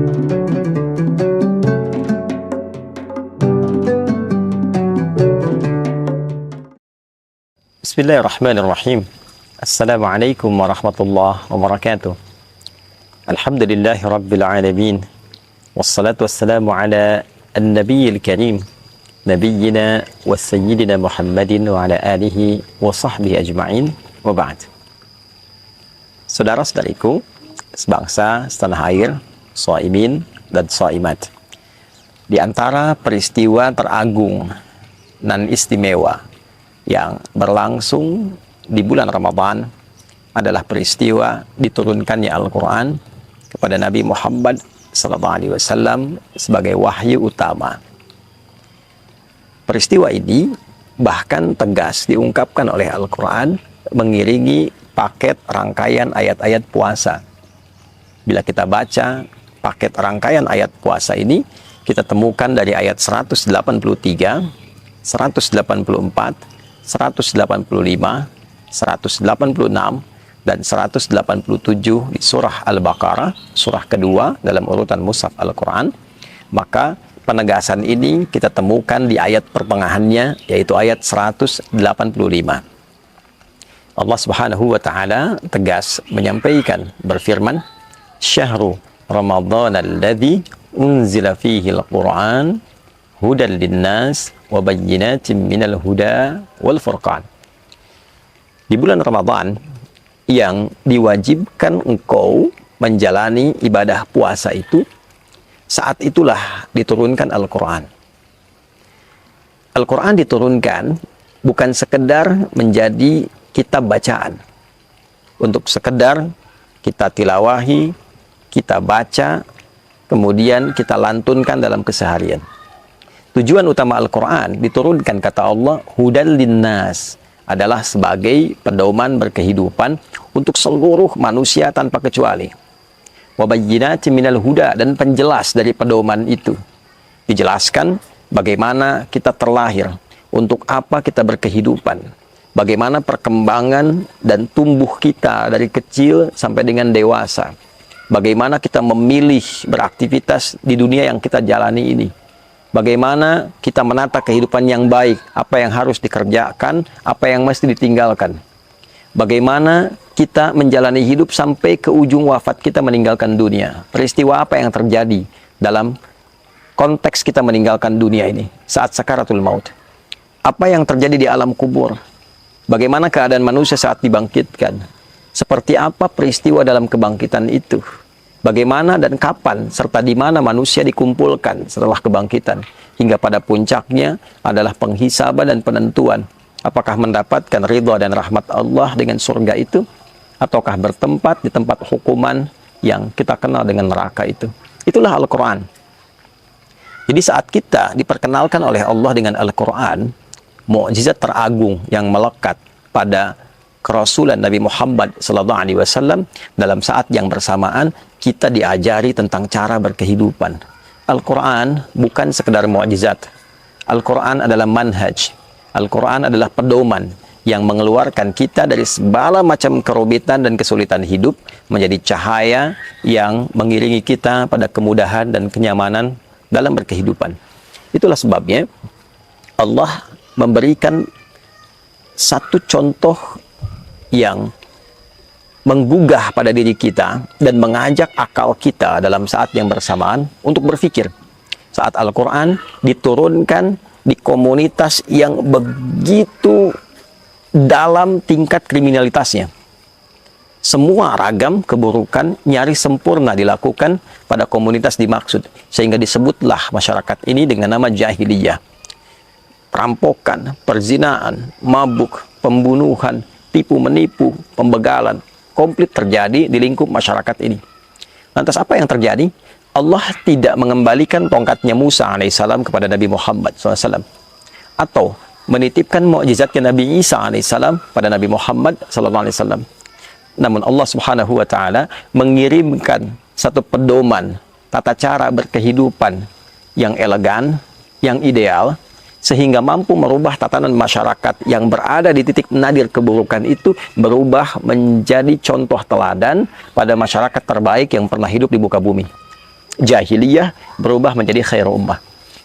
Bismillahirrahmanirrahim. Assalamualaikum warahmatullahi wabarakatuh. Alhamdulillahi rabbil alamin. Wassalatu wassalamu ala an-nabiyil karim, nabiyyina wa sayyidina Muhammadin wa ala alihi wa sahbihi ajma'in, wa ba'd. Saudara-saudariku sebangsa setanah air, shaimin dan shaimat, di antara peristiwa teragung dan istimewa yang berlangsung di bulan Ramadan adalah peristiwa diturunkannya Al-Quran kepada Nabi Muhammad SAW sebagai wahyu utama. Peristiwa ini bahkan tegas diungkapkan oleh Al-Quran mengiringi paket rangkaian ayat-ayat puasa. Bila kita baca paket rangkaian ayat puasa ini, kita temukan dari ayat 183, 184, 185, 186, dan 187 di surah Al-Baqarah, surah kedua dalam urutan mushaf Al-Quran. Maka penegasan ini kita temukan di ayat pertengahannya, yaitu ayat 185. Allah Subhanahu wa Ta'ala tegas menyampaikan, berfirman, "Syahrul Ramadan alladzi unzila fihi al-Quran hudan linnas wa bayyinatin minal huda wal furqan." Di bulan Ramadan yang diwajibkan engkau menjalani ibadah puasa itu, saat itulah diturunkan Al-Quran. Al-Quran diturunkan bukan sekedar menjadi kitab bacaan, untuk sekedar kita tilawahi, kita baca, kemudian kita lantunkan dalam keseharian. Tujuan utama Al-Quran diturunkan, kata Allah, hudan linnas, adalah sebagai pedoman berkehidupan untuk seluruh manusia tanpa kecuali. Wa bayyinatin minal huda, dan penjelas dari pedoman itu. Dijelaskan bagaimana kita terlahir, untuk apa kita berkehidupan, bagaimana perkembangan dan tumbuh kita dari kecil sampai dengan dewasa, bagaimana kita memilih beraktivitas di dunia yang kita jalani ini, bagaimana kita menata kehidupan yang baik, apa yang harus dikerjakan, apa yang mesti ditinggalkan. Bagaimana kita menjalani hidup sampai ke ujung wafat kita meninggalkan dunia. Peristiwa apa yang terjadi dalam konteks kita meninggalkan dunia ini saat sakaratul maut. Apa yang terjadi di alam kubur. Bagaimana keadaan manusia saat dibangkitkan. Seperti apa peristiwa dalam kebangkitan itu. Bagaimana dan kapan serta di mana manusia dikumpulkan setelah kebangkitan, hingga pada puncaknya adalah penghisaban dan penentuan apakah mendapatkan ridha dan rahmat Allah dengan surga itu, ataukah bertempat di tempat hukuman yang kita kenal dengan neraka itu. Itulah Al-Quran. Jadi saat kita diperkenalkan oleh Allah dengan Al-Quran, mukjizat teragung yang melekat pada kerasulan Nabi Muhammad SAW, dalam saat yang bersamaan kita diajari tentang cara berkehidupan. Al-Quran bukan sekedar mukjizat. Al-Quran adalah manhaj. Al-Quran adalah pedoman yang mengeluarkan kita dari segala macam kerumitan dan kesulitan hidup menjadi cahaya yang mengiringi kita pada kemudahan dan kenyamanan dalam berkehidupan. Itulah sebabnya Allah memberikan satu contoh yang menggugah pada diri kita dan mengajak akal kita dalam saat yang bersamaan untuk berpikir. Saat Al-Quran diturunkan di komunitas yang begitu dalam tingkat kriminalitasnya. Semua ragam keburukan nyaris sempurna dilakukan pada komunitas dimaksud, sehingga disebutlah masyarakat ini dengan nama jahiliyah. Perampokan, perzinaan, mabuk, pembunuhan, tipu-menipu, pembegalan, komplit terjadi di lingkup masyarakat ini. Lantas apa yang terjadi? Allah tidak mengembalikan tongkatnya Musa alaihissalam kepada Nabi Muhammad SAW, atau menitipkan mukjizatnya Nabi Isa alaihissalam pada Nabi Muhammad SAW. Namun Allah Subhanahu wa Ta'ala mengirimkan satu pedoman tata cara berkehidupan yang elegan, yang ideal, sehingga mampu merubah tatanan masyarakat yang berada di titik nadir keburukan itu berubah menjadi contoh teladan pada masyarakat terbaik yang pernah hidup di muka bumi. jahiliyah berubah menjadi khairul ummah.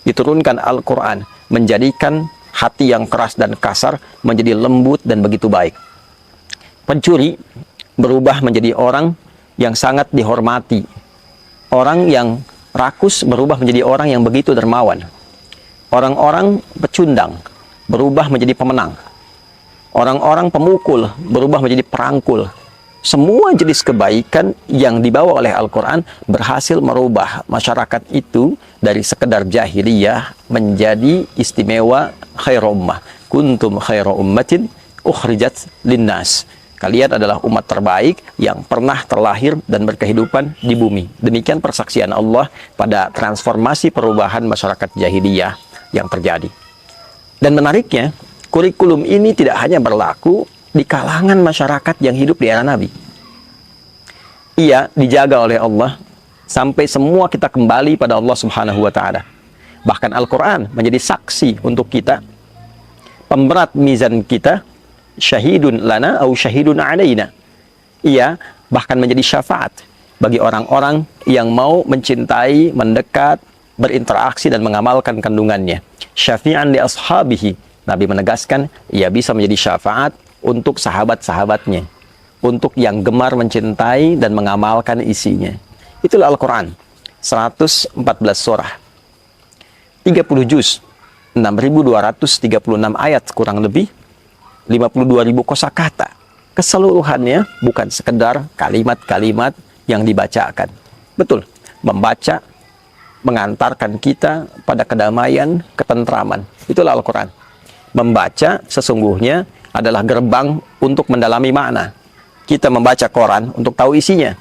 Diturunkan Al-Quran, menjadikan hati yang keras dan kasar menjadi lembut dan begitu baik. Pencuri berubah menjadi orang yang sangat dihormati. Orang yang rakus berubah menjadi orang yang begitu dermawan. Orang-orang pecundang berubah menjadi pemenang. Orang-orang pemukul berubah menjadi perangkul. Semua jenis kebaikan yang dibawa oleh Al-Quran berhasil merubah masyarakat itu dari sekedar jahiliyah menjadi istimewa khairul ummah. Kuntum khairu ummatin ukhrijat linnas. Kalian adalah umat terbaik yang pernah terlahir dan berkehidupan di bumi. Demikian persaksian Allah pada transformasi perubahan masyarakat jahiliyah yang terjadi. Dan menariknya, kurikulum ini tidak hanya berlaku di kalangan masyarakat yang hidup di era Nabi. Ia dijaga oleh Allah sampai semua kita kembali pada Allah Subhanahu wa Ta'ala. Bahkan Al-Quran menjadi saksi untuk kita, pemberat mizan kita, syahidun lana au syahidun alaina. Ia bahkan menjadi syafaat bagi orang-orang yang mau mencintai, mendekat, berinteraksi dan mengamalkan kandungannya. Syafi'an li ashabihi. Nabi menegaskan ia bisa menjadi syafaat untuk sahabat-sahabatnya, untuk yang gemar mencintai dan mengamalkan isinya. Itulah Al-Quran. 114 surah, 30 juz, 6.236 ayat kurang lebih, 52.000 kosakata. Keseluruhannya bukan sekedar kalimat-kalimat yang dibacakan. Betul, membaca mengantarkan kita pada kedamaian, ketentraman. Itulah Al-Quran. Membaca sesungguhnya adalah gerbang untuk mendalami makna. Kita membaca Quran untuk tahu isinya.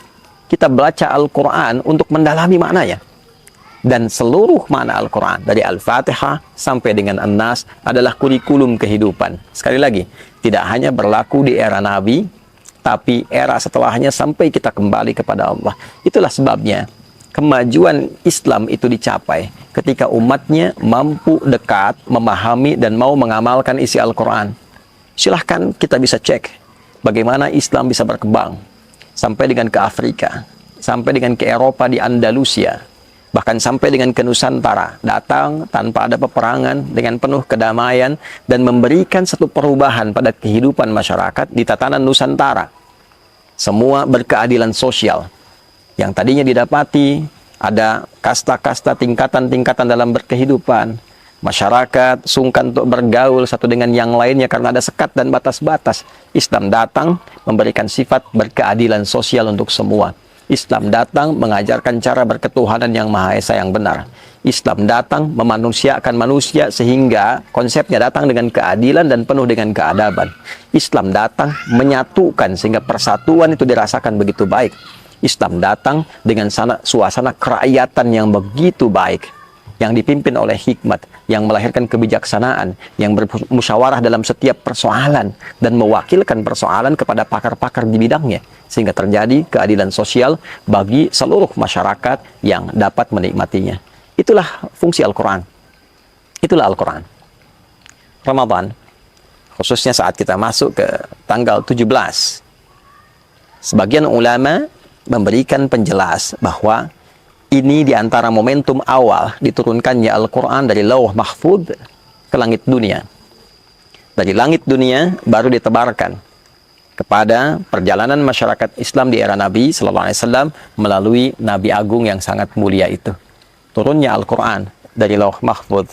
Kita baca Al-Quran untuk mendalami maknanya. Dan seluruh makna Al-Quran dari Al-Fatihah sampai dengan An-Nas adalah kurikulum kehidupan. Sekali lagi, tidak hanya berlaku di era Nabi, tapi era setelahnya sampai kita kembali kepada Allah. Itulah sebabnya kemajuan Islam itu dicapai ketika umatnya mampu dekat, memahami, dan mau mengamalkan isi Al-Quran. Silahkan kita bisa cek bagaimana Islam bisa berkembang sampai dengan ke Afrika, sampai dengan ke Eropa di Andalusia, bahkan sampai dengan ke Nusantara, datang tanpa ada peperangan dengan penuh kedamaian dan memberikan satu perubahan pada kehidupan masyarakat di tatanan Nusantara. Semua berkeadilan sosial. Yang tadinya didapati ada kasta-kasta, tingkatan-tingkatan dalam berkehidupan. Masyarakat sungkan untuk bergaul satu dengan yang lainnya karena ada sekat dan batas-batas. Islam datang memberikan sifat berkeadilan sosial untuk semua. Islam datang mengajarkan cara berketuhanan yang Maha Esa yang benar. Islam datang memanusiakan manusia sehingga konsepnya datang dengan keadilan dan penuh dengan keadaban. Islam datang menyatukan sehingga persatuan itu dirasakan begitu baik. Islam datang dengan suasana kerakyatan yang begitu baik, yang dipimpin oleh hikmat, yang melahirkan kebijaksanaan, yang bermusyawarah dalam setiap persoalan dan mewakilkan persoalan kepada pakar-pakar di bidangnya, sehingga terjadi keadilan sosial bagi seluruh masyarakat yang dapat menikmatinya. Itulah fungsi Al-Quran. Itulah Al-Quran. Ramadan, khususnya saat kita masuk ke tanggal 17, sebagian ulama memberikan penjelas bahwa ini diantara momentum awal diturunkannya Al-Quran dari Lauh Mahfud ke langit dunia. Dari langit dunia baru ditebarkan kepada perjalanan masyarakat Islam di era Nabi Sallallahu Alaihi Wasallam melalui Nabi Agung yang sangat mulia itu. Turunnya Al-Quran dari Lauh Mahfud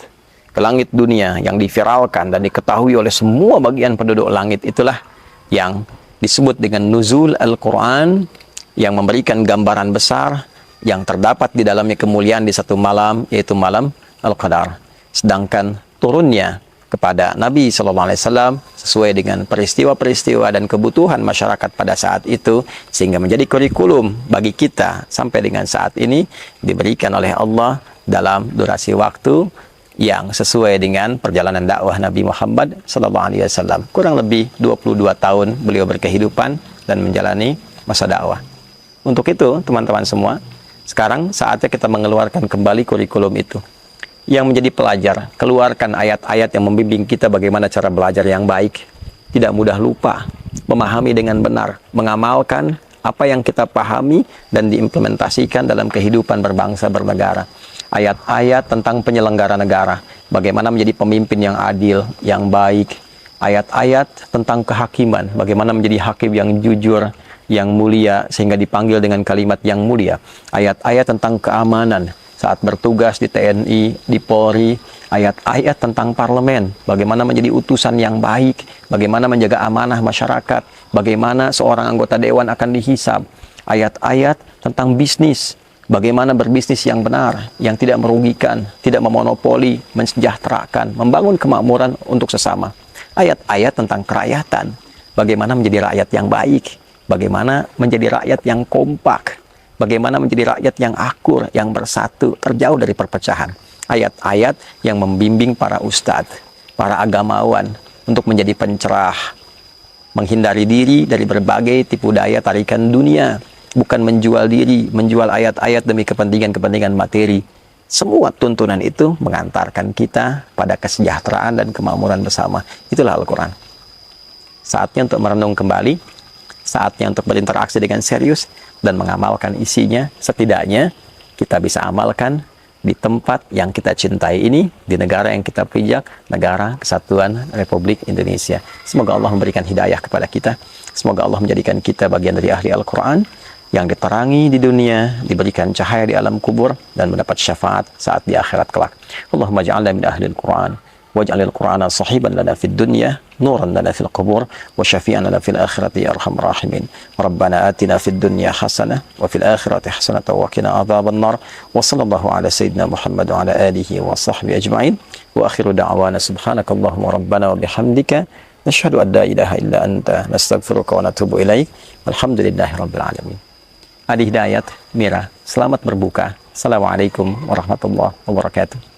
ke langit dunia yang diviralkan dan diketahui oleh semua bagian penduduk langit, itulah yang disebut dengan Nuzul Al-Quran, yang memberikan gambaran besar yang terdapat di dalamnya kemuliaan di satu malam, yaitu malam Al-Qadar. Sedangkan turunnya kepada Nabi SAW sesuai dengan peristiwa-peristiwa dan kebutuhan masyarakat pada saat itu, sehingga menjadi kurikulum bagi kita sampai dengan saat ini, diberikan oleh Allah dalam durasi waktu yang sesuai dengan perjalanan dakwah Nabi Muhammad SAW. Kurang lebih 22 tahun beliau berkehidupan dan menjalani masa dakwah. Untuk itu, teman-teman semua, sekarang saatnya kita mengeluarkan kembali kurikulum itu. Yang menjadi pelajar, keluarkan ayat-ayat yang membimbing kita bagaimana cara belajar yang baik. Tidak mudah lupa, memahami dengan benar, mengamalkan apa yang kita pahami dan diimplementasikan dalam kehidupan berbangsa bernegara. Ayat-ayat tentang penyelenggara negara, bagaimana menjadi pemimpin yang adil, yang baik. Ayat-ayat tentang kehakiman, bagaimana menjadi hakim yang jujur, yang mulia, sehingga dipanggil dengan kalimat yang mulia. Ayat-ayat tentang keamanan saat bertugas di TNI, di Polri. Ayat-ayat tentang parlemen, bagaimana menjadi utusan yang baik, bagaimana menjaga amanah masyarakat, bagaimana seorang anggota dewan akan dihisab. Ayat-ayat tentang bisnis, bagaimana berbisnis yang benar, yang tidak merugikan, tidak memonopoli, mensejahterakan, membangun kemakmuran untuk sesama. Ayat-ayat tentang kerakyatan, bagaimana menjadi rakyat yang baik, bagaimana menjadi rakyat yang kompak, bagaimana menjadi rakyat yang akur, yang bersatu, terjauh dari perpecahan. Ayat-ayat yang membimbing para ustadz, para agamawan untuk menjadi pencerah, menghindari diri dari berbagai tipu daya tarikan dunia, bukan menjual diri, menjual ayat-ayat demi kepentingan-kepentingan materi. Semua tuntunan itu mengantarkan kita pada kesejahteraan dan kemakmuran bersama. Itulah Al-Quran. Saatnya untuk merenung kembali, saatnya untuk berinteraksi dengan serius dan mengamalkan isinya. Setidaknya kita bisa amalkan di tempat yang kita cintai ini, di negara yang kita pijak, negara Kesatuan Republik Indonesia. Semoga Allah memberikan hidayah kepada kita. Semoga Allah menjadikan kita bagian dari ahli Al-Quran yang diterangi di dunia, diberikan cahaya di alam kubur, dan mendapat syafaat saat di akhirat kelak. Allahumma ja'alna min ahli Al-Quran, waj'alil Qur'ana sahiban lana fid dunya, nuran lana fil qubur, wa syafi'an lana fil akhirati ya arhamar rahimin. Rabbana atina fid dunya hasanah, wa fil akhirati hasanah, wa qina adzaban nar. Wa sallallahu ala sayyidina Muhammad wa ala alihi wa sahbihi ajma'in. Wa akhiru da'wana subhanakallahumma rabbana wa bihamdika nashhadu an la ilaha illa anta nastaghfiruka wa natubu ilaik. Alhamdulillahi rabbil alamin. Adi Hidayat, Mira, selamat berbuka. Assalamualaikum warahmatullahi wabarakatuh.